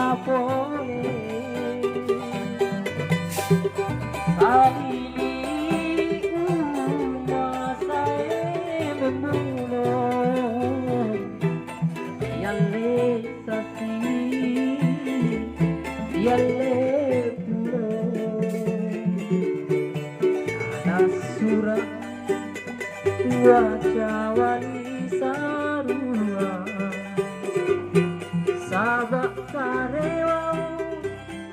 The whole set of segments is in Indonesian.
napole sarili umasae memulung yalle sasi yalle puro ada surat wajah wali sarua sabak karewau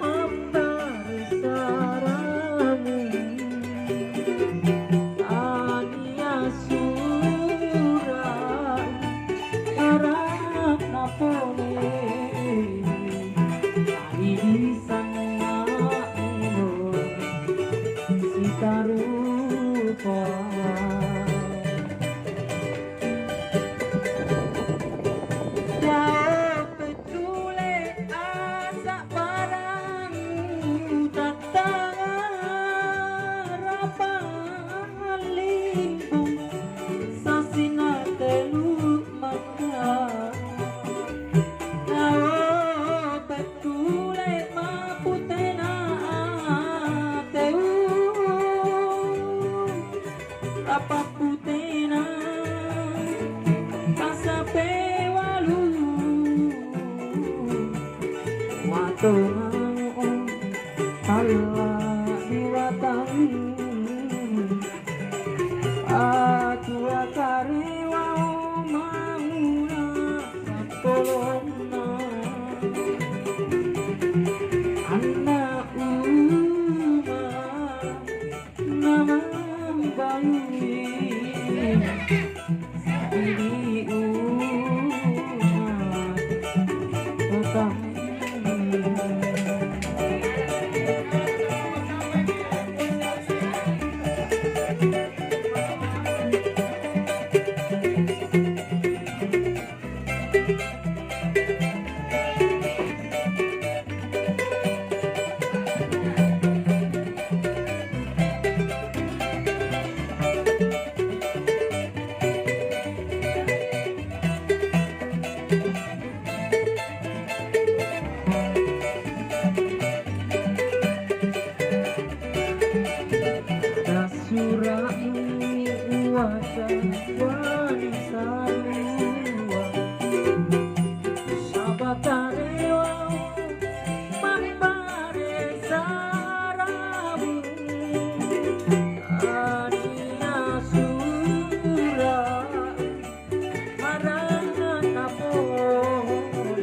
memberi saramu tania surat harap napone hari di sana si tarupa apa putena kasape walu wato Allah diwatang aku akari wau mauna sapolona anak uma nama bayu ini umat tetap surah ini wajah wali sarua sabatane wau mambare saramu ania surah marana napol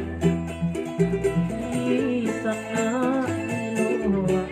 di sana iloa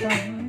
Bye.